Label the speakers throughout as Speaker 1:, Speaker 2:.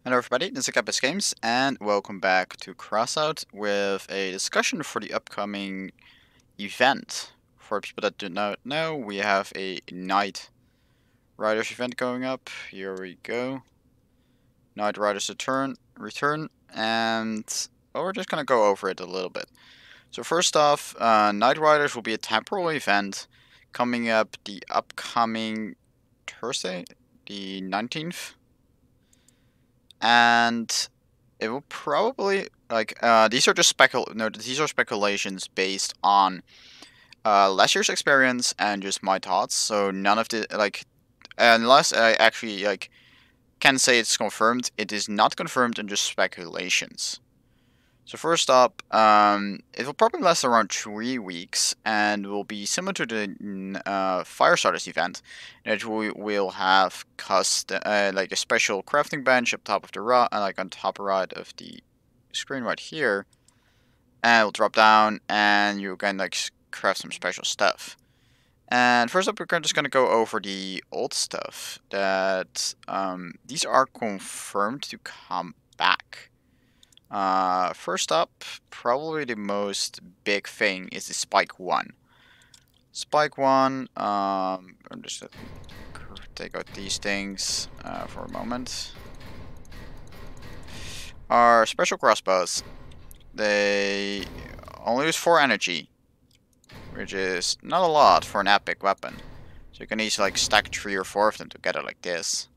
Speaker 1: Hello everybody, this is Capus Games, and welcome back to Crossout with a discussion for the upcoming event. For people that do not know, we have a Knight Riders event going up. Here we go. Knight Riders return, and well, we're just gonna go over it a little bit. So first off, Knight Riders will be a temporal event coming up the upcoming Thursday, the 19th. And it will probably these are just these are speculations based on last year's experience and just my thoughts. So none of the unless I actually can say it's confirmed, it is not confirmed and just speculations. So first up, it will probably last around 3 weeks and will be similar to the Firestarters event, in which we will have like a special crafting bench up top of the on top right of the screen right here, and it will drop down and you can craft some special stuff. And first up, we're just gonna go over the old stuff that these are confirmed to come back. First up, probably the most big thing is the Spike 1. Spike 1, I'm just gonna take out these things for a moment. Are special crossbows. They only use 4 energy, which is not a lot for an epic weapon. So you can easily stack 3 or 4 of them together like this.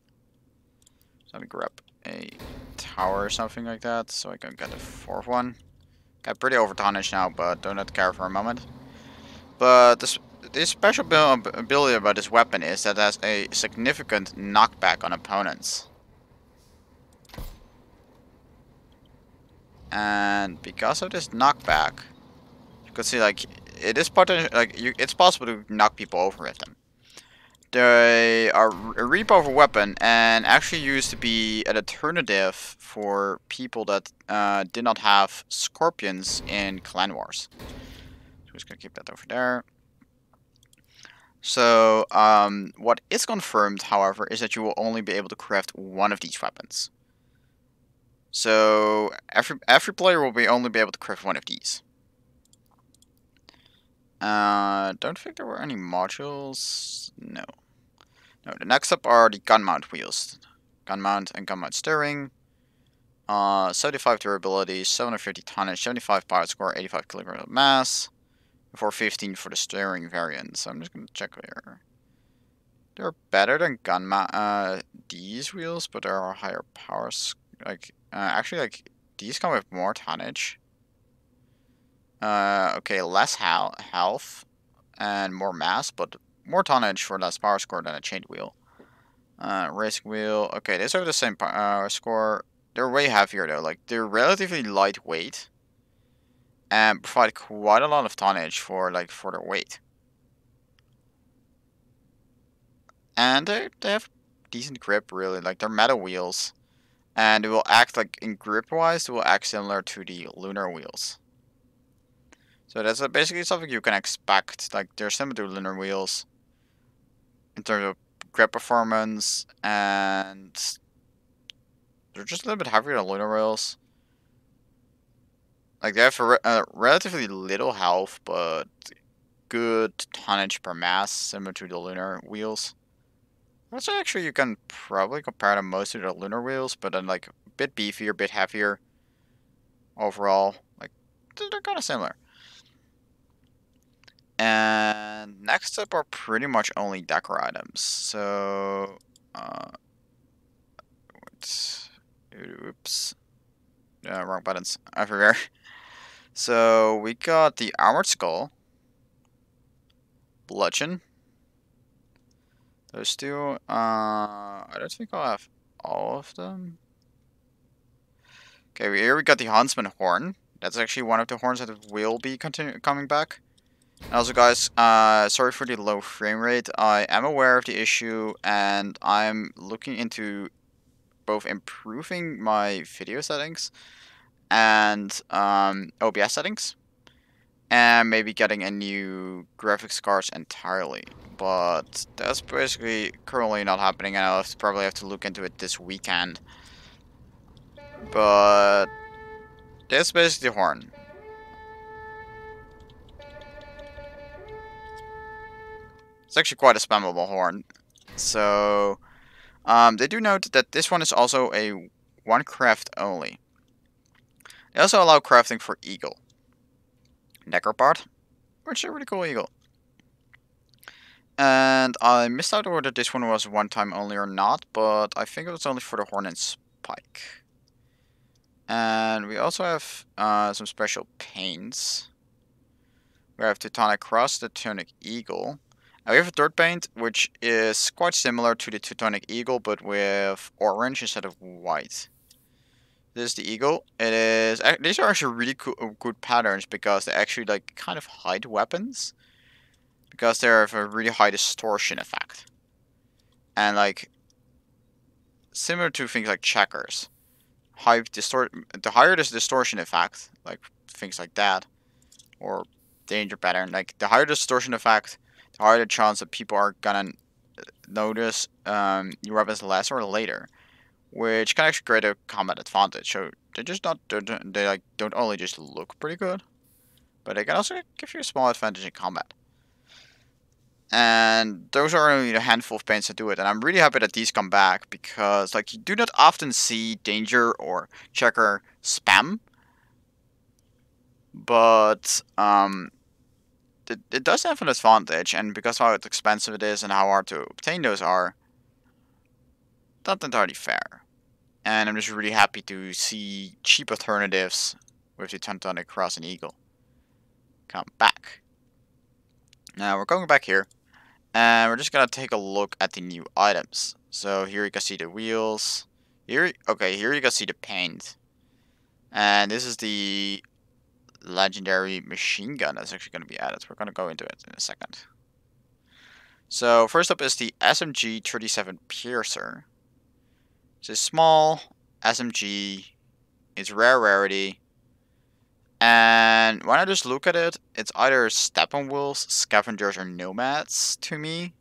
Speaker 1: So let me grab a tower or something like that, so I can get a 4th one. Got pretty overtarnished now, but do not care for a moment. But this special ability about this weapon is that it has a significant knockback on opponents. And because of this knockback, you can see it is it's possible to knock people over with them. They are a really powerful weapon and actually used to be an alternative for people that did not have scorpions in Clan Wars. So we're just gonna keep that over there. So what is confirmed, however, is that you will only be able to craft one of these weapons. So every player will only be able to craft one of these. Don't think there were any modules. No. No, the next up are the gun mount wheels. Gun mount and gun mount steering. 75 durability, 750 tonnage, 75 power score, 85 kilograms of mass. 415 for the steering variant. So I'm just gonna check here. They're better than these wheels, but there are higher powers. Actually, these come with more tonnage. Okay, less health and more mass, but more tonnage for less power score than a chained wheel. Racing wheel. Okay, these are the same score. They're way heavier though. They're relatively lightweight and provide quite a lot of tonnage for their weight. And they have decent grip, really. They're metal wheels, and it will act in grip-wise. It will act similar to the lunar wheels. So that's basically something you can expect. They're similar to lunar wheels in terms of grip performance, and they're just a little bit heavier than lunar wheels. They have relatively little health, but good tonnage per mass, similar to the lunar wheels. Also, actually, you can probably compare them mostly to the lunar wheels, but then a bit beefier, a bit heavier. Overall, they're kind of similar. And next up are pretty much only decor items. So, oops, wrong buttons everywhere. So we got the armored skull, bludgeon. Those two. I don't think I'll have all of them. Okay, here we got the Huntsman Horn. That's actually one of the horns that will be coming back. And also, guys, sorry for the low frame rate. I am aware of the issue, and I'm looking into both improving my video settings and OBS settings, and maybe getting a new graphics card entirely. But that's basically currently not happening, and I'll probably have to look into it this weekend. But that's basically the horn. It's actually quite a spammable horn. So, they do note that this one is also a one craft only. They also allow crafting for eagle. Necropod, which is a really cool eagle. And I missed out whether this one was one time only or not, but I think it was only for the horn and spike. And we also have some special paints. We have Teutonic Cross, the Teutonic Eagle. And we have a third paint, which is quite similar to the Teutonic Eagle, but with orange instead of white. This is the Eagle. It is. These are actually really good patterns because they actually like kind of hide weapons. Because they have a really high distortion effect. And like similar to things like checkers. The higher this distortion effect, like things like that, or danger pattern, like the higher the distortion effect, the higher the chance that people are gonna notice your weapons less or later, which can actually create a combat advantage. So they just not they like don't only just look pretty good, but they can also give you a small advantage in combat. And those are only a handful of paints that do it. And I'm really happy that these come back because, like, you do not often see danger or checker spam, but it does have an advantage. And because of how expensive it is and how hard to obtain those are, not entirely fair. And I'm just really happy to see cheap alternatives with the Teutonic Cross and Eagle come back. Now we're going back here. And we're just gonna take a look at the new items. So here you can see the wheels. Here you can see the paint. And this is the legendary machine gun that's actually gonna be added. We're gonna go into it in a second. So first up is the SMG 37 Piercer. It's a small SMG. It's rare rarity. And when I just look at it, it's either step-on wheels, scavengers, or nomads to me.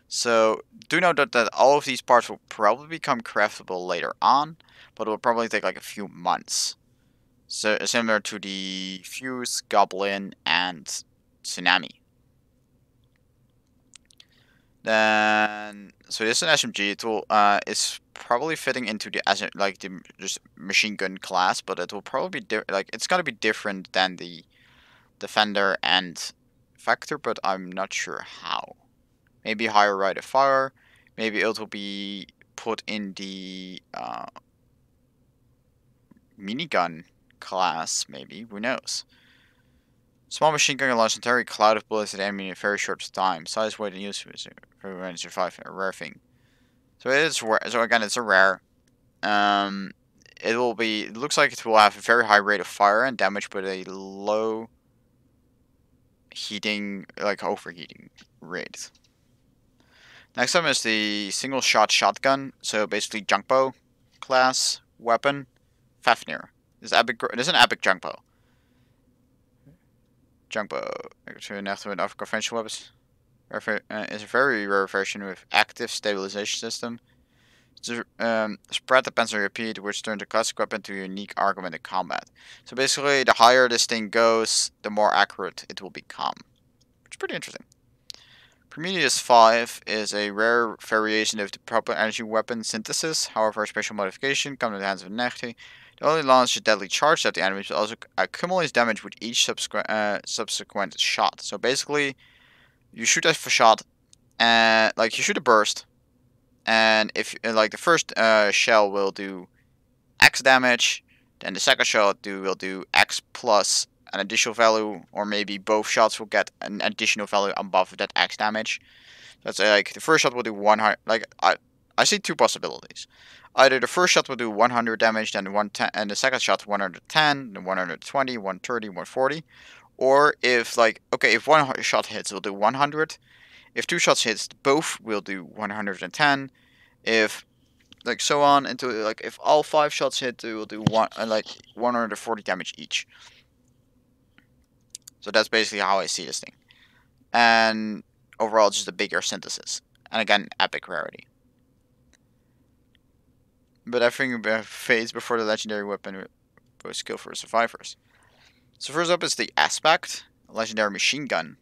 Speaker 1: So do note that all of these parts will probably become craftable later on, but it will probably take like a few months. So similar to the Fuse, Goblin, and Tsunami. Then so this is an SMG. It will it's probably fitting into the just machine gun class, but it will probably be it's gotta be different than the Defender and Vector, but I'm not sure how. Maybe higher rate of fire. Maybe it will be put in the minigun class. Maybe, who knows? Small machine gun can launch an entire cloud of bullets at the enemy in a very short time. Size, weight, and use for everyone to survive. A rare thing. So it is rare. So again, it's a rare. It will be. It looks like it will have a very high rate of fire and damage, but a low heating, like overheating rate. Next up is the single shot shotgun. So basically, junkbow class weapon. Fafnir. This is an epic junkbow. Junkbow. KNECHTE with other conventional weapons. Is a very rare version with active stabilization system. Spread depends on your repeat, which turns a classic weapon to a unique argument in combat. So basically, the higher this thing goes, the more accurate it will become. Which is pretty interesting. Prometheus 5 is a rare variation of the proper energy weapon synthesis. However, a special modification comes in the hands of KNECHTE. It only launches a deadly charge at the enemy, but also accumulates damage with each subsequent shot. So basically, you shoot a shot, and like you shoot a burst, and if like the first shell will do X damage, then the second shot will do X plus an additional value, or maybe both shots will get an additional value above that X damage. Let's say like the first shot will do 100. Like I see two possibilities. Either the first shot will do 100 damage, then 110, and the second shot 110, then 120, 130, 140. Or if like if one shot hits, it'll do 100. If two shots hits, both will do 110. If like so on until like if all 5 shots hit, it will do 140 damage each. So that's basically how I see this thing. And overall, just a bigger synthesis. And again, epic rarity. but everything fades before the legendary weapon was skill for survivors. So first up is the Aspect, legendary machine gun.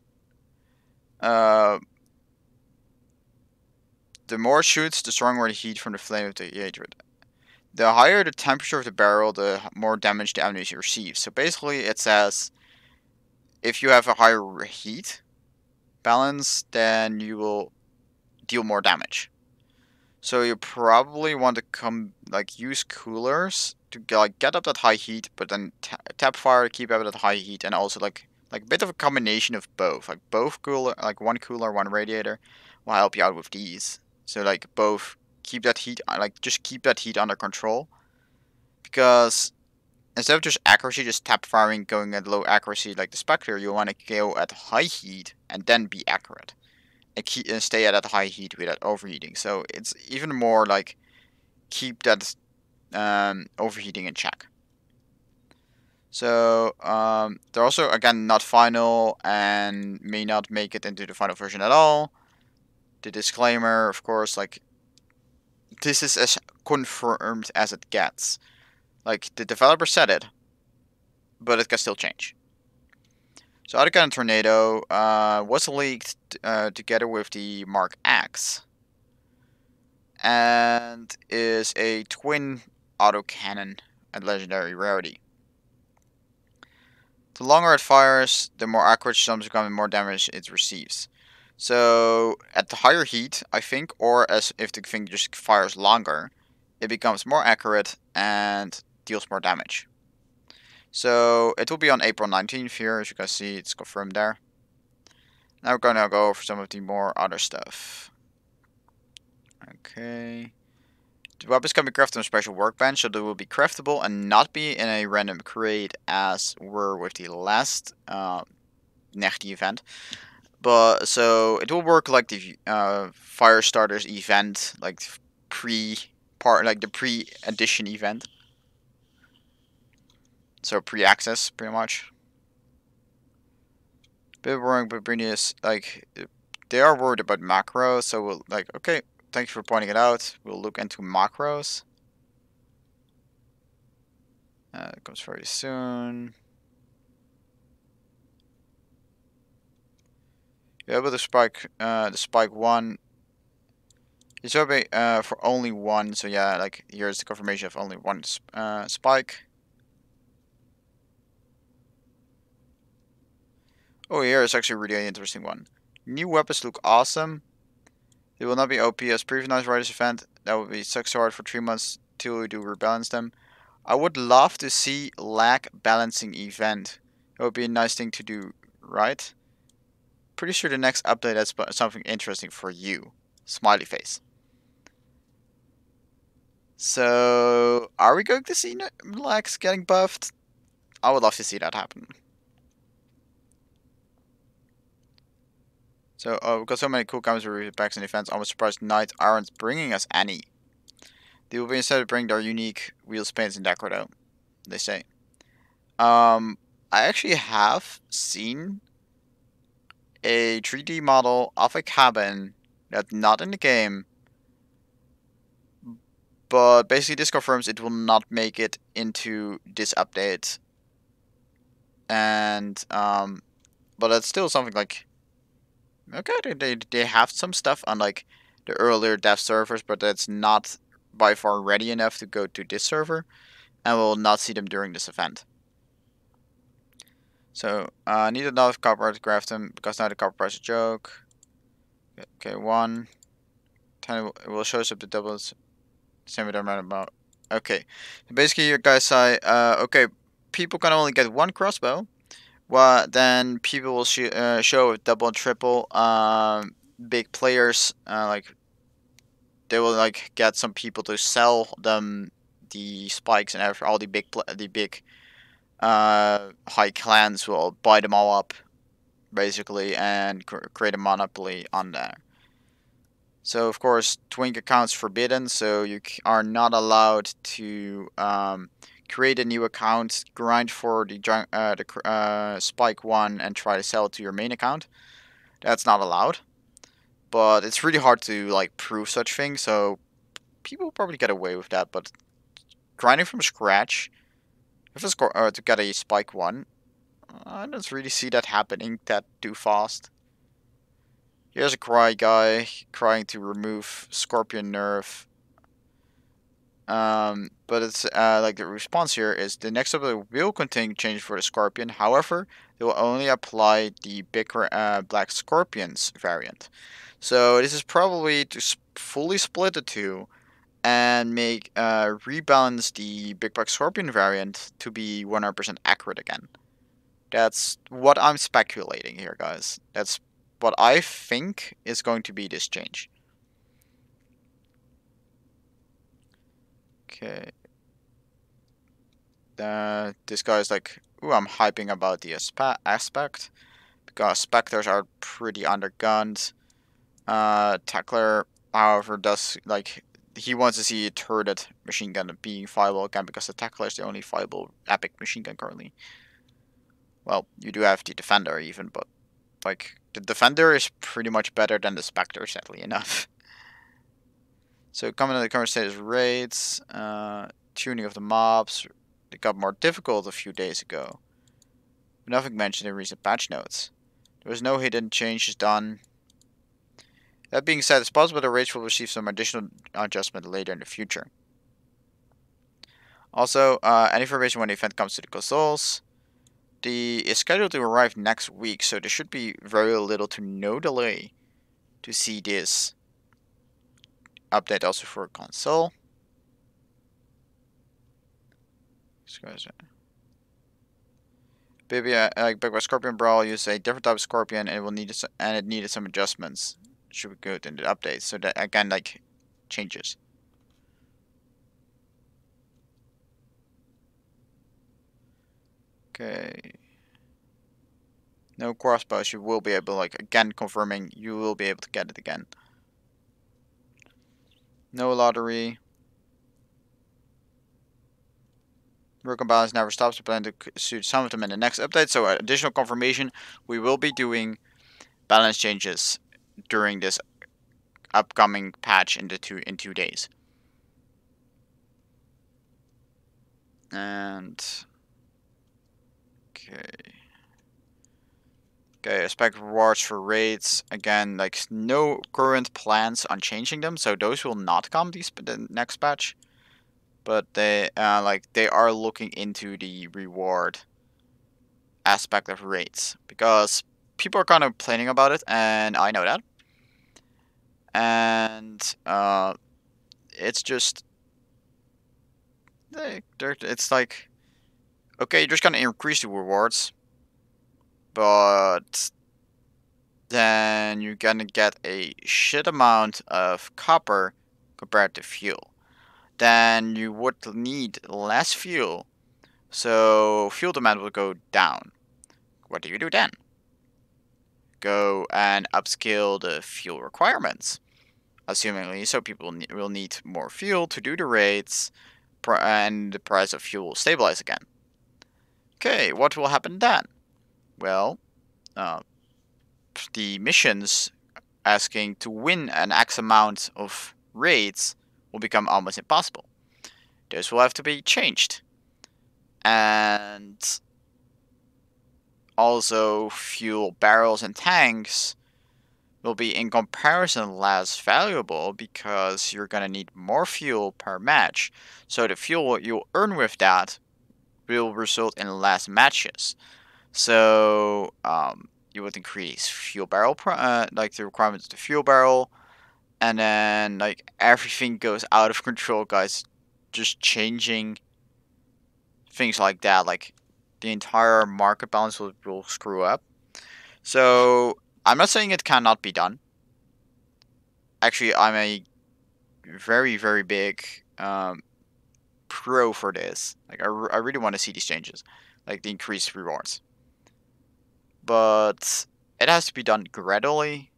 Speaker 1: The more it shoots, the stronger the heat from the flame of the hatred. The higher the temperature of the barrel, the more damage the enemy receives. So basically, it says if you have a higher heat balance, then you will deal more damage. So you probably want to use coolers to get up that high heat, but then tap fire to keep up that high heat, and also like a bit of a combination of both. Like both cooler, like one cooler, one radiator, will help you out with these. So like both keep that heat, just keep that heat under control, because instead of just accuracy, just tap firing, going at low accuracy like the Spectre, you want to go at high heat and then be accurate. And stay at that high heat without overheating. So it's even more like keep that overheating in check. So they're also again not final and may not make it into the final version at all. The disclaimer, of course, like this is as confirmed as it gets. Like the developer said it, but it can still change. So Autocannon Tornado was leaked together with the Mark X, and is a twin autocannon and legendary rarity. The longer it fires, the more accurate jumps become and more damage it receives. So at the higher heat, I think, or as if the thing just fires longer, it becomes more accurate and deals more damage. So it will be on April 19th here, as you can see, it's confirmed there. Now we're gonna go over some of the more other stuff. Okay. The weapons can be crafted on a special workbench, so they will be craftable and not be in a random crate as were with the last KNECHTE event. But so it will work like the fire starters event, like the pre-edition event. So pre-access, pretty much. Bit worrying, but Prometheus, like, they are worried about macros, so we'll, okay, thank you for pointing it out. We'll look into macros. It comes very soon. Yeah, but the spike one. It's open for only one, so yeah, like here's the confirmation of only one spike. Oh, here is actually a really interesting one. New weapons look awesome. They will not be OP as previous Night Riders event. That will be suck so hard for 3 months till we do rebalance them. I would love to see lag balancing event. It would be a nice thing to do, right? Pretty sure the next update has something interesting for you. Smiley face. So, are we going to see lags getting buffed? I would love to see that happen. So, we've got so many cool comments with packs and events. I was surprised Knights aren't bringing us any. They will be instead bring their unique wheels, paints, and decor though, they say. I actually have seen a 3D model of a cabin that's not in the game, but basically this confirms it will not make it into this update. And but it's still something like, okay, they have some stuff on like the earlier dev servers, but that's not by far ready enough to go to this server, and we'll not see them during this event. So, need enough copper to craft them, because now the copper price is a joke. Okay, 1. 10 will show us up the doubles. Same with amount about. Okay, basically you guys say, okay, people can only get 1 crossbow. Well, then people will show double and triple. Big players, they will like get some people to sell them the spikes, and all the big high clans will buy them all up, basically, and create a monopoly on there. So of course, twink accounts forbidden. So you are not allowed to create a new account, grind for the spike one, and try to sell it to your main account. That's not allowed. But it's really hard to like prove such things. So people probably get away with that, but grinding from scratch, if it's to get a spike 1, I don't really see that happening that too fast. Here's a cry guy trying to remove Scorpion nerf. But it's like the response here is the next update will contain change for the Scorpion. However, it will only apply the bigger Black Scorpions variant. So this is probably to fully split the two and make rebalance the Big Black Scorpion variant to be 100% accurate again. That's what I'm speculating here, guys. That's what I think is going to be this change. Okay. This guy's like, ooh, I'm hyping about the aspect because specters are pretty undergunned. Tackler, however, does like he wants to see a turret machine gun being viable again because the Tackler is the only viable epic machine gun currently. Well, you do have the Defender even, but like the Defender is pretty much better than the Spectre, sadly enough. So coming to the current status raids, tuning of the mobs, they got more difficult a few days ago. Nothing mentioned in recent patch notes. There was no hidden changes done. That being said, it's possible the raids will receive some additional adjustment later in the future. Also, any information when the event comes to the consoles. The is scheduled to arrive next week, so there should be very little to no delay to see this update also for console. Baby, like Big Black Scorpion Brawl uses a different type of Scorpion, and it needed some adjustments. Should be good in the updates, so that again like changes. Okay. No crossbows. You will be able, like again confirming, you will be able to get it again. No lottery. Broken balance never stops. We plan to suit some of them in the next update. So additional confirmation, we will be doing balance changes during this upcoming patch in 2 days. And okay, expect rewards for raids. Again, like no current plans on changing them, so those will not come the next patch. But they they are looking into the reward aspect of raids because people are kind of complaining about it, and I know that. And it's just it's like, okay, you're just gonna increase the rewards, but then you're gonna get a shit amount of copper compared to fuel. Then you would need less fuel, so fuel demand will go down. What do you do then? Go and upscale the fuel requirements, assumingly, so people will need more fuel to do the raids, and the price of fuel will stabilize again. Okay, what will happen then? Well, the missions asking to win an X amount of raids will become almost impossible. Those will have to be changed. And also, fuel barrels and tanks will be in comparison less valuable because you're going to need more fuel per match. So the fuel you'll earn with that will result in less matches. So you would increase fuel barrel, like the requirements of the fuel barrel, and then like everything goes out of control, guys. Just changing things like that, like the entire market balance will screw up. So I'm not saying it cannot be done. Actually, I'm a very, very big pro for this. Like I really want to see these changes, like the increased rewards. But it has to be done gradually,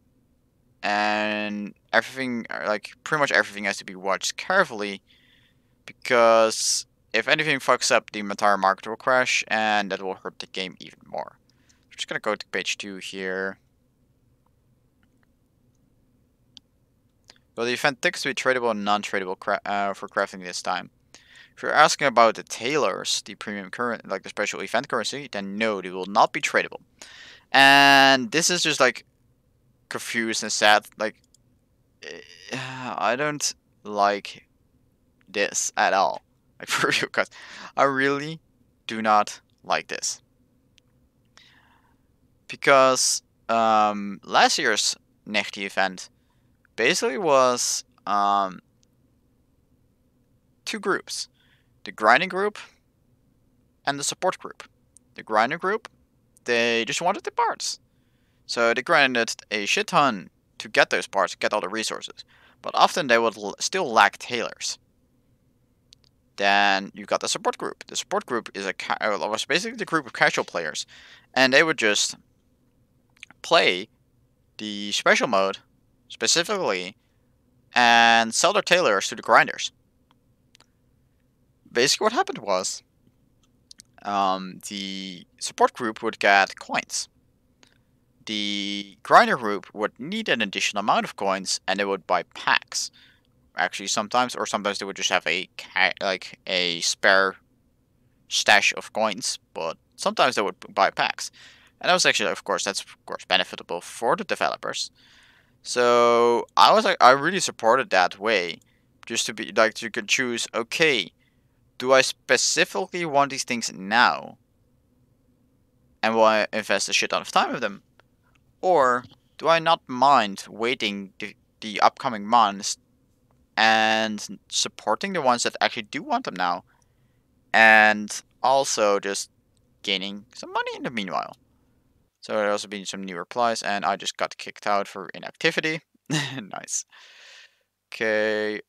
Speaker 1: and everything, like pretty much everything, has to be watched carefully, because if anything fucks up, the entire market will crash, and that will hurt the game even more. I'm just gonna go to page 2 here. Well, the event tickets to be tradable and non-tradable for crafting this time. If you're asking about the tailors, the premium current, like the special event currency, then no, they will not be tradable. And this is just like confused and sad. Like, I don't like this at all. Like for real, guys, I really do not like this because last year's KNECHTE event basically was two groups: the grinding group and the support group. The grinding group, they just wanted the parts, so they grinded a shit ton to get those parts, get all the resources. But often they would still lack tailors. Then you got the support group. The support group is was basically the group of casual players, and they would just play the special mode specifically and sell their tailors to the grinders. Basically, what happened was the support group would get coins. The grinder group would need an additional amount of coins, and they would buy packs. Actually, sometimes they would just have a spare stash of coins, but sometimes they would buy packs. And that was actually, that's of course benefitable for the developers. So I really supported that way, just to be like you could choose. Okay, do I specifically want these things now, and will I invest a shit ton of time with them, or do I not mind waiting the upcoming months and supporting the ones that actually do want them now, and also just gaining some money in the meanwhile. So there also been some new replies, and I just got kicked out for inactivity. Nice. Okay,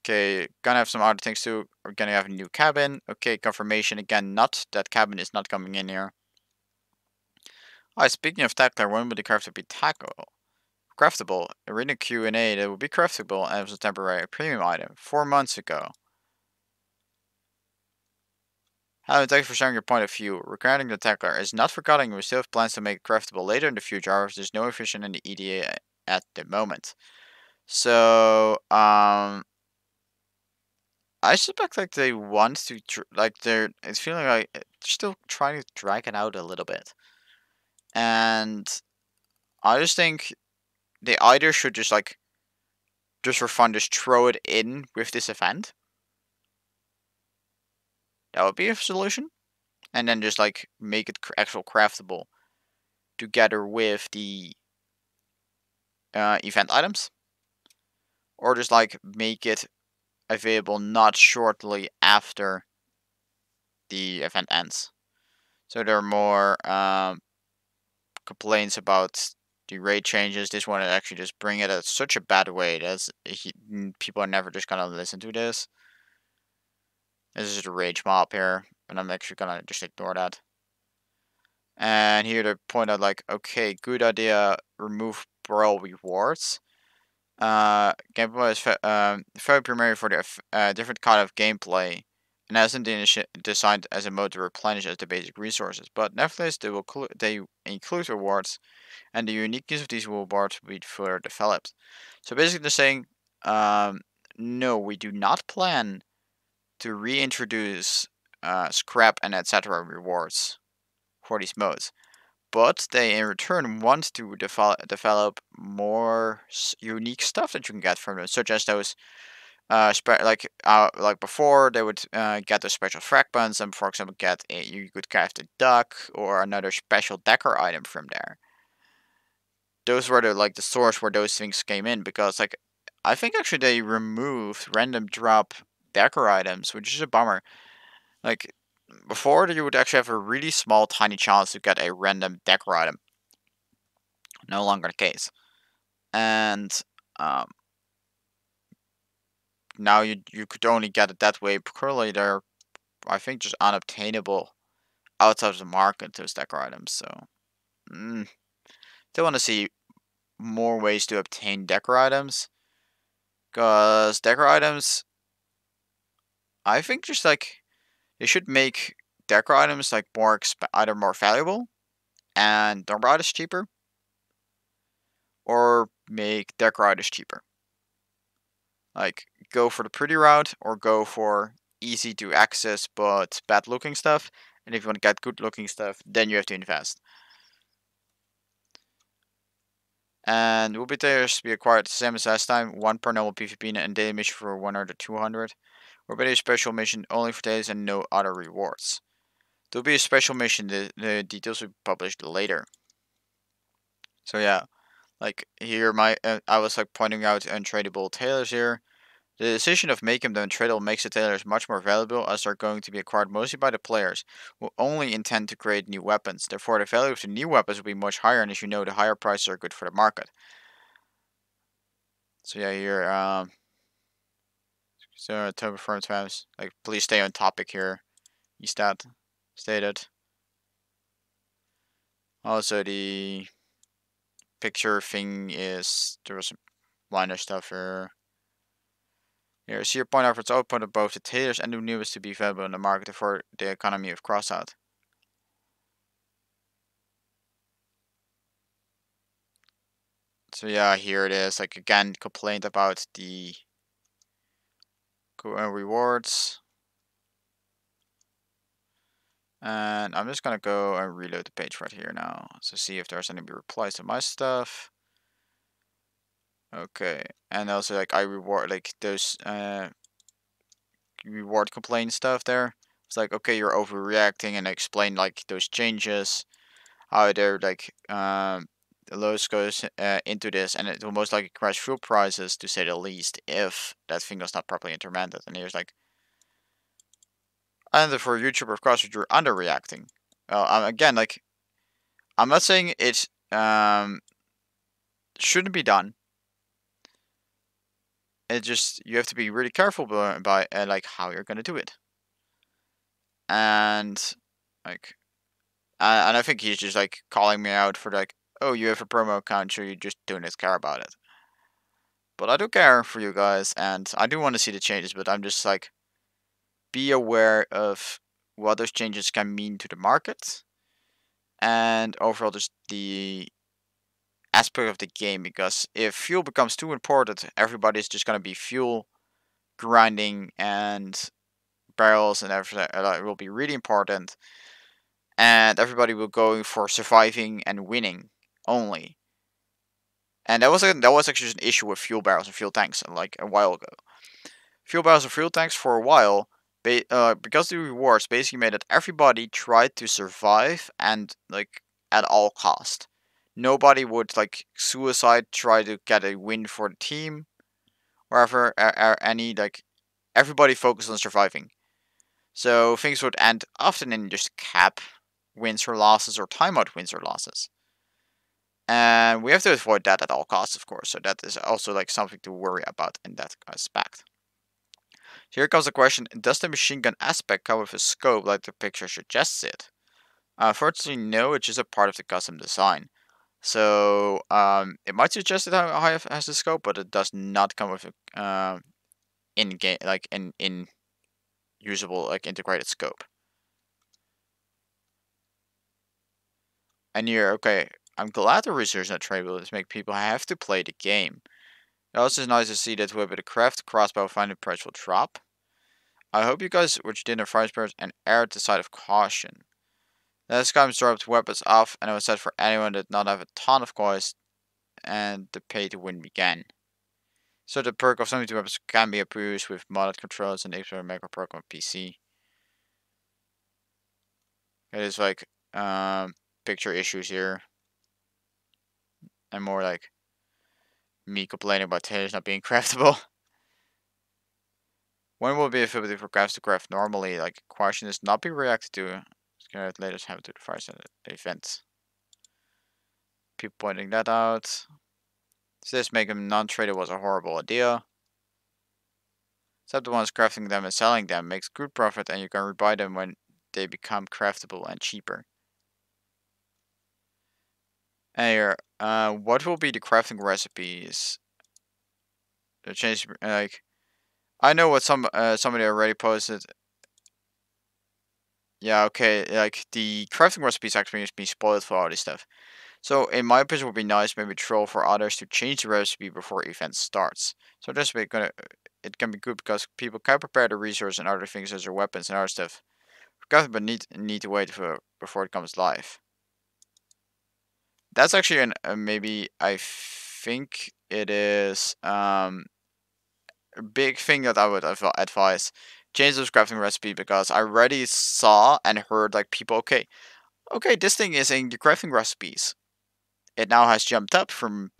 Speaker 1: okay, gonna have some other things too. We're gonna have a new cabin. Okay, confirmation again. Not that cabin is not coming in here. Oh, speaking of tackler, when would the craft be craftable? Arena Q&A, that would be craftable and it was a temporary premium item 4 months ago. Hello, thanks for sharing your point of view. Regarding the tackler, it's not forgotten we still have plans to make it craftable later in the future, however, there's no efficient in the EDA at the moment. So, I suspect like they want to, it's feeling like they're still trying to drag it out a little bit. And I just think they either should just just for fun, just throw it in with this event. That would be a solution. And then just make it actual craftable together with the event items. Or just make it available not shortly after the event ends. So there are more complaints about the rate changes. This one actually just bring it at such a bad way that people are never just gonna listen to this. This is just a rage mob here, and I'm actually gonna just ignore that. And here they point out okay, good idea, remove brawl rewards. Gameplay is very primary for the different kind of gameplay, and hasn't been designed as a mode to replenish as the basic resources. But nevertheless, they include rewards, and the uniqueness of these rewards will be further developed. So basically, they're saying, no, we do not plan to reintroduce scrap and etc. rewards for these modes, but they in return want to develop more unique stuff that you can get from them, such as those like before they would get those special fragments, and for example you could craft a duck or another special decor item from there. Those were the source where those things came in, because I think actually they removed random drop decor items, which is a bummer. Like before, you would actually have a really small, tiny chance to get a random decor item. No longer the case. And now you could only get it that way. Currently, they're, I think, just unobtainable outside of the market, those decor items. So, still want to see more ways to obtain decor items. Because decor items, I think just they should make decor items either more valuable and their items cheaper, or make deck riders cheaper. Like, go for the pretty route or go for easy to access but bad looking stuff. And if you want to get good looking stuff, then you have to invest. And will be tailors be acquired the same as last time, 1 per normal PvP and daily mission for 100 or 200. Will be a special mission only for tailors and no other rewards. There will be a special mission, the details will be published later. So yeah, like here I was like pointing out untradeable tailors here. The decision of making them tradable makes the tailors much more valuable as they're going to be acquired mostly by the players who only intend to create new weapons. Therefore, the value of the new weapons will be much higher, and as you know, the higher prices are good for the market. So yeah, here, so total firm times, like please stay on topic here. Estat stated. Also, the picture thing is there was some minor stuff here. Here, see your point efforts output of both the tailors and the newest to be available in the market for the economy of Crossout. So yeah, here it is. Like again, complaint about the rewards. And I'm just gonna go and reload the page right here now. So see if there's any replies to my stuff. Okay. And also like I reward like those reward complaint stuff there. It's like, okay, you're overreacting, and I explain like those changes, how they're like the lows goes into this, and it will most likely crash fuel prices to say the least if that thing was not properly implemented. And here's like, and for a YouTuber, of course, you're underreacting. Again, like, I'm not saying it shouldn't be done. It just you have to be really careful by like how you're gonna do it. And like, and I think he's just like calling me out for like, oh, you have a promo account, so you just don't care about it. But I do care for you guys, and I do want to see the changes. But I'm just like, be aware of what those changes can mean to the market, and overall just the aspect of the game. Because if fuel becomes too important, everybody's just gonna be fuel grinding, and barrels and everything will be really important, and everybody will go for surviving and winning only. And that was actually an issue with fuel barrels and fuel tanks like a while ago. Fuel barrels and fuel tanks for a while, because the rewards basically made that everybody tried to survive and like at all cost. Nobody would like suicide try to get a win for the team, or ever any like everybody focused on surviving. So things would end often in just cap wins or losses or timeout wins or losses. And we have to avoid that at all costs, of course. So that is also like something to worry about in that aspect. So here comes the question: does the machine gun aspect come with a scope like the picture suggests it? Unfortunately, no. It's just a part of the custom design. So it might suggest it has a scope, but it does not come with a in game like in usable like integrated scope. And here, okay, I'm glad the research is not tradable to make people have to play the game. It also is nice to see that with the craft crossbow finding price will drop. I hope you guys which did the first birds and erred the side of caution. Last time dropped weapons off, and it was set for anyone that did not have a ton of coins, and the pay to win began. So the perk of some of the weapons can be abused with modded controls and extra macro perk on PC. It is like picture issues here, and more like me complaining about tailors not being craftable. When will be ability for crafts to craft normally? Like question is not be reacted to. Scared later have to the first event. People pointing that out. Does this make them non-tradable was a horrible idea? Except the ones crafting them and selling them makes good profit, and you can rebuy them when they become craftable and cheaper. And here, what will be the crafting recipes? The change like I know what somebody already posted. Yeah, okay, like the crafting recipes actually is being spoiled for all this stuff. So in my opinion, it would be nice maybe troll for others to change the recipe before event starts. So this way, it can be good because people can prepare the resource and other things as their weapons and other stuff. But need to wait for before it comes live. That's actually maybe I think it is a big thing that I would advise. Change those crafting recipe because I already saw and heard like people okay this thing is in the crafting recipes. It now has jumped up from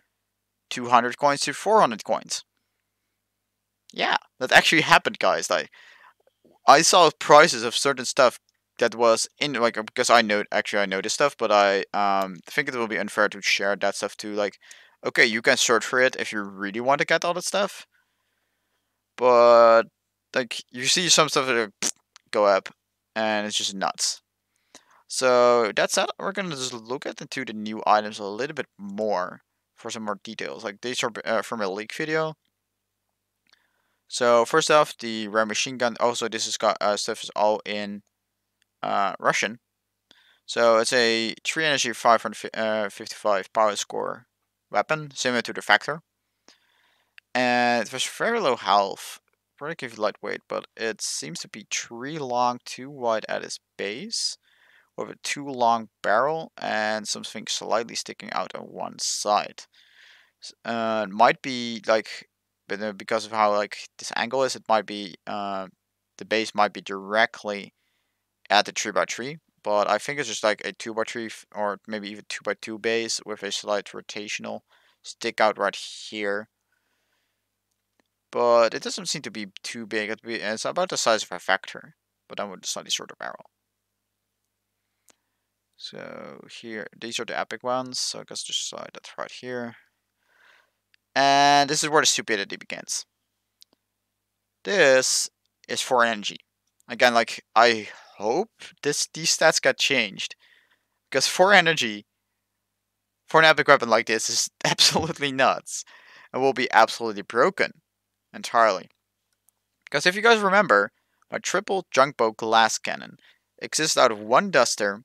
Speaker 1: 200 coins to 400 coins. Yeah, that actually happened, guys. Like I saw prices of certain stuff that was in like because I know this stuff, but I think it will be unfair to share that stuff too. Like, okay, you can search for it if you really want to get all that stuff, but like you see some stuff that go up, and it's just nuts. So that's that. We're gonna just look into the new items a little bit more for some more details. Like these are from a leak video. So first off, the rare machine gun. Also, this is got stuff is all in Russian. So it's a 3 energy 555 power score weapon, similar to the Factor. And it was very low health, relatively lightweight, but it seems to be 3 long, 2 wide at its base, with a 2 long barrel and something slightly sticking out on one side. It might be like, but because of how like this angle is, it might be the base might be directly at the 3x3, but I think it's just like a 2x3 or maybe even 2x2 base with a slight rotational stick out right here. But it doesn't seem to be too big. It's about the size of a Factor, but then with a slightly shorter barrel. So here, these are the epic ones. So I guess just slide that right here. And this is where the stupidity begins. This is for energy. Again, like I hope these stats got changed. Because 4 energy for an epic weapon like this is absolutely nuts. And will be absolutely broken entirely. Because if you guys remember, my triple junk bow glass cannon exists out of 1 duster,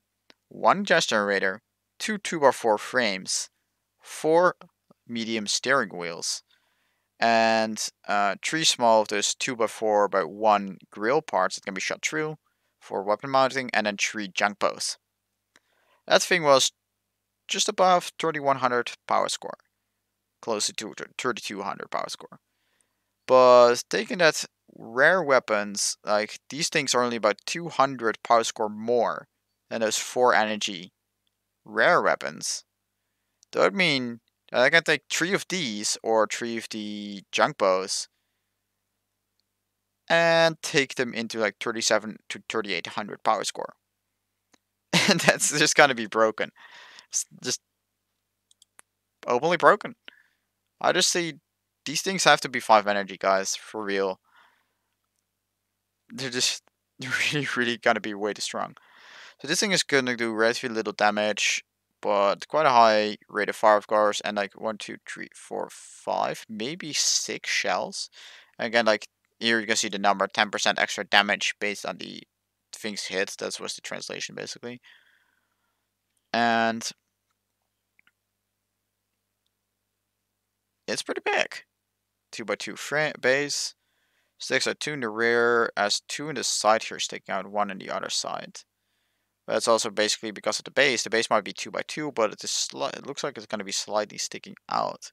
Speaker 1: 1 gas generator, 2 2x4 frames, 4 medium steering wheels, and 3 small of those 2x4x1 grill parts that can be shot through for weapon mounting, and then 3 junk bows. That thing was just above 3100 power score, close to 3200 power score. But taking that rare weapons, like these things are only about 200 power score more than those 4 energy rare weapons. That would mean that I can take 3 of these or 3 of the junk bows and take them into like 37 to 3800 power score. And that's just gonna be broken. It's just openly broken. I just see these things have to be 5 energy, guys, for real. They're just really, really gonna be way too strong. So this thing is gonna do relatively little damage, but quite a high rate of fire, of course, and like 1, 2, 3, 4, 5, maybe 6 shells. And again, like here you can see the number 10% extra damage based on the things hit. That was the translation basically. And it's pretty big. 2x2 base. Sticks are 2 in the rear, as 2 in the side here, sticking out 1 in the other side. But it's also basically because of the base. The base might be 2x2, but it looks like it's going to be slightly sticking out.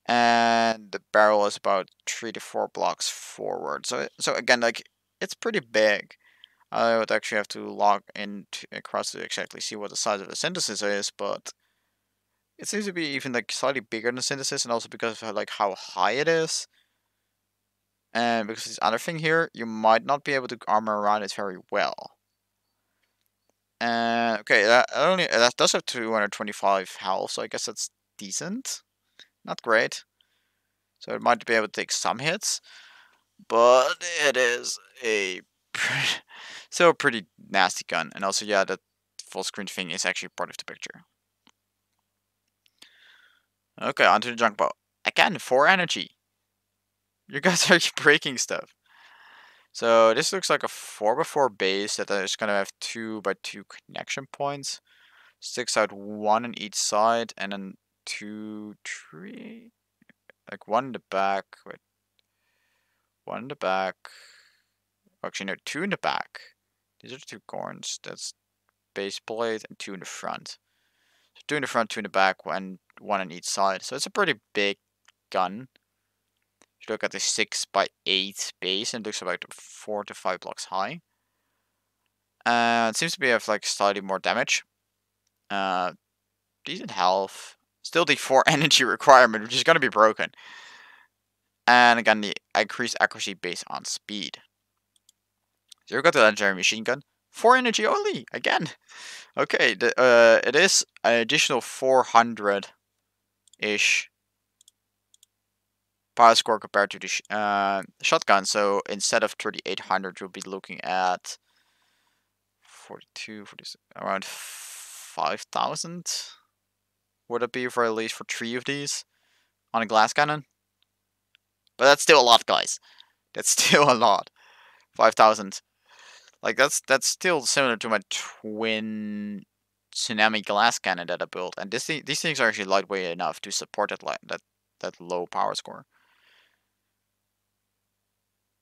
Speaker 1: And the barrel is about 3 to 4 blocks forward. So again, like it's pretty big. I would actually have to log in across to exactly see what the size of the synthesis is, but it seems to be even like slightly bigger than the synthesis, and also because of like how high it is. And because this other thing here, you might not be able to armor around it very well. And okay, that does have 225 health, so I guess that's decent. Not great. So it might be able to take some hits, but it is a still a pretty nasty gun. And also, yeah, that full screen thing is actually part of the picture. Okay, onto the junk bow. Again, 4 energy. You guys are breaking stuff. So this looks like a 4x4 base that is going to have 2x2 connection points. Sticks out 1 on each side, and then 2, 3, like 1 in the back. Wait, 1 in the back. Actually, no, 2 in the back. These are the 2 corns. That's base plate, and 2 in the front. So 2 in the front, 2 in the back, and 1 on each side. So it's a pretty big gun. If you look at the 6x8 base, and it looks about 4 to 5 blocks high. It seems to be have like slightly more damage. Decent health. Still the 4 energy requirement, which is going to be broken. And again, the increased accuracy based on speed. So we've got the legendary machine gun. 4 energy only, again. Okay, it is an additional 400-ish power score compared to the shotgun. So instead of 3,800, you'll be looking at 42, 46, around 5,000. Would it be for at least for 3 of these on a glass cannon? But that's still a lot, guys. That's still a lot. 5,000. Like that's still similar to my twin tsunami glass cannon that I built, and these things are actually lightweight enough to support that low power score.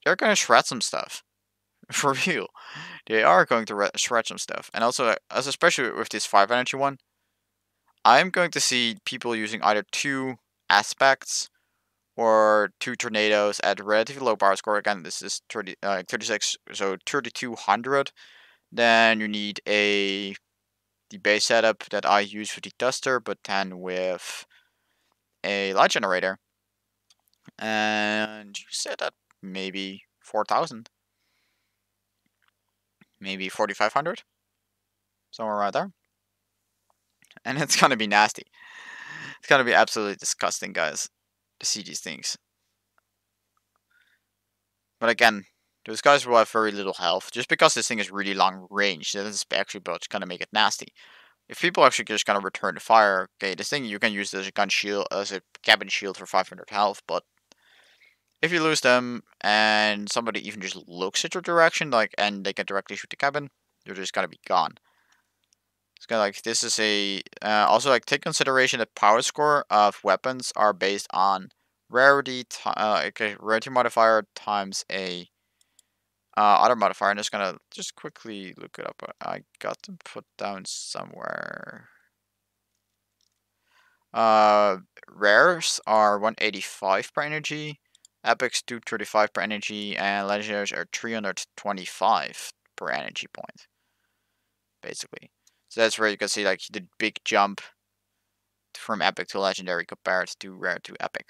Speaker 1: They're gonna shred some stuff, for real. They are going to shred some stuff, and also as especially with this 5 energy one, I'm going to see people using either 2 aspects or 2 tornadoes at relatively low power score. Again, this is 36, so 3,200. Then you need the base setup that I use with the duster, but then with a light generator. And you said that maybe 4,000, maybe 4,500, somewhere around there. And it's gonna be nasty. It's gonna be absolutely disgusting, guys, to see these things. But again, those guys will have very little health. Just because this thing is really long range, that is actually gonna make it nasty. If people actually just gonna return to fire, okay, this thing you can use as a gun shield, as a cabin shield for 500 health, but if you lose them and somebody even just looks at your direction, like, and they can directly shoot the cabin, you're just gonna be gone. It's kind of like this is a also like take consideration that power score of weapons are based on rarity, okay, rarity modifier times a other modifier. I'm just gonna quickly look it up. I got them put down somewhere. Rares are 185 per energy, epics 235 per energy, and legendaries are 325 per energy point. Basically, so that's where you can see like the big jump from epic to legendary compared to rare to epic.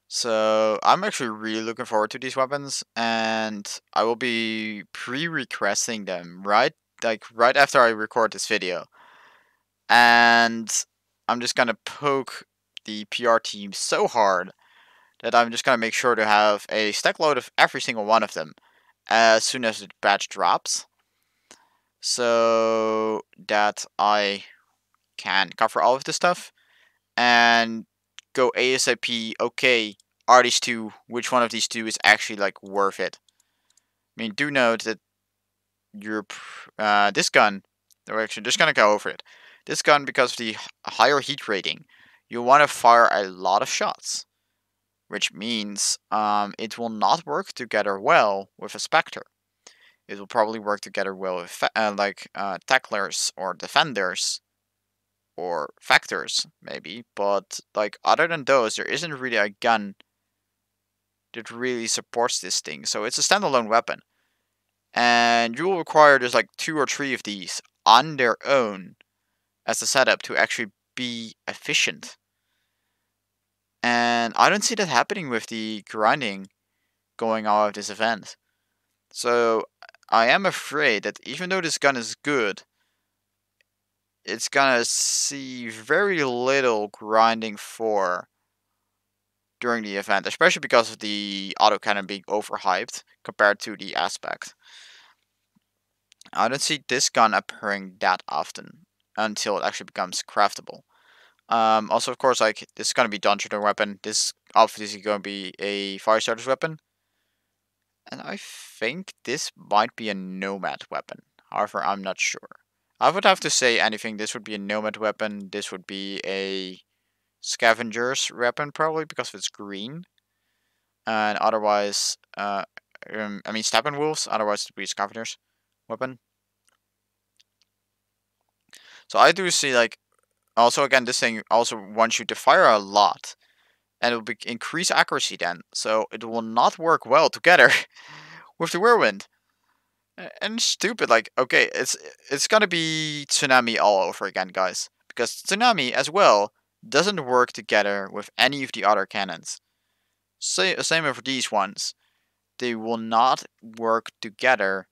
Speaker 1: So I'm actually really looking forward to these weapons, and I will be pre-requesting them right after I record this video. And I'm just gonna poke the PR team so hard that I'm just gonna make sure to have a stack load of every single one of them as soon as the batch drops, so that I can cover all of this stuff and go ASAP. Okay, are these 2? Which one of these 2 is actually like worth it? I mean, do note that this gun. We're actually just gonna go over it. This gun, because of the higher heat rating, you want to fire a lot of shots, which means it will not work together well with a Spectre. It will probably work together well with tacklers or defenders or factors, maybe. But like other than those, there isn't really a gun that really supports this thing. So it's a standalone weapon, and you will require just like 2 or 3 of these on their own as a setup to actually be efficient. And I don't see that happening with the grinding going out of this event. So I am afraid that even though this gun is good, it's gonna see very little grinding for during the event, especially because of the autocannon being overhyped compared to the aspect. I don't see this gun appearing that often until it actually becomes craftable. Also, of course, like this is gonna be dungeon weapon. This obviously gonna be a fire starter's weapon, and I think this might be a nomad weapon. However, I'm not sure. I would have to say anything. This would be a nomad weapon. This would be a scavenger's weapon probably because it's green. And otherwise, I mean Steppenwolves. Otherwise, it would be scavenger's weapon. So I do see like also again this thing also wants you to fire a lot, and it will be increase accuracy then. So it will not work well together with the whirlwind. And stupid, like okay, it's gonna be tsunami all over again, guys, because tsunami as well doesn't work together with any of the other cannons. Same with these ones. They will not work together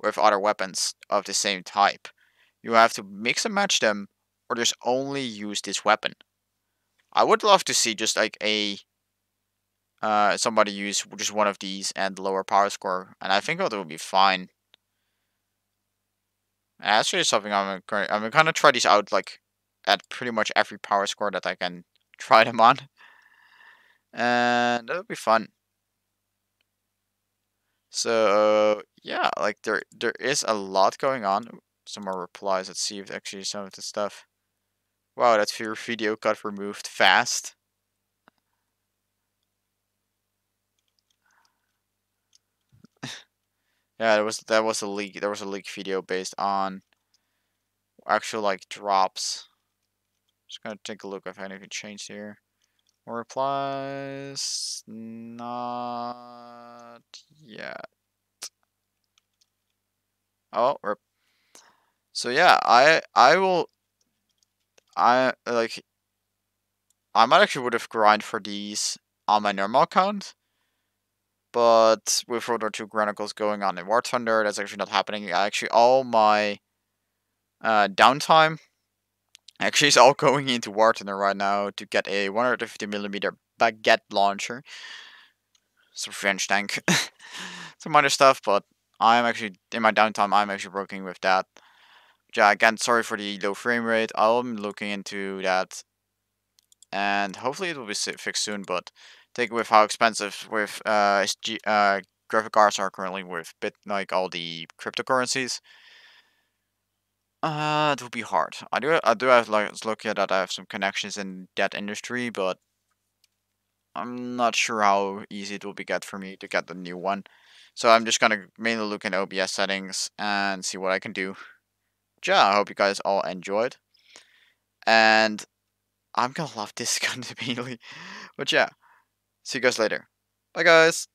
Speaker 1: with other weapons of the same type. You have to mix and match them, or just only use this weapon. I would love to see just like a somebody use just one of these and lower power score, and I think that would be fine. Actually, something I'm gonna try these out like at pretty much every power score that I can try them on, and that'll be fun. So yeah, like there is a lot going on. Some more replies. Let's see if actually some of the stuff. Wow, that your video got removed fast. Yeah, that was a leak. There was a leak video based on actual like drops. Just gonna take a look if anything changed here. More replies? Not yet. Oh, so yeah, I will I like I might actually would have grind for these on my normal account, but with World War II Chronicles going on in War Thunder, that's actually not happening. Actually, all my downtime actually is all going into War Thunder right now to get a 150mm baguette launcher. Some French tank, some other stuff, but I'm actually in my downtime. I'm actually working with that. Yeah, again, sorry for the low frame rate. I'm looking into that, and hopefully it will be fixed soon. But take with how expensive with graphic cards are currently with like all the cryptocurrencies. It will be hard. I do have like look at that. I have some connections in that industry, but I'm not sure how easy it will be get for me to get the new one. So I'm just gonna mainly look in OBS settings and see what I can do. Yeah, I hope you guys all enjoyed. And I'm gonna love this gun mainly. But yeah, see you guys later. Bye guys.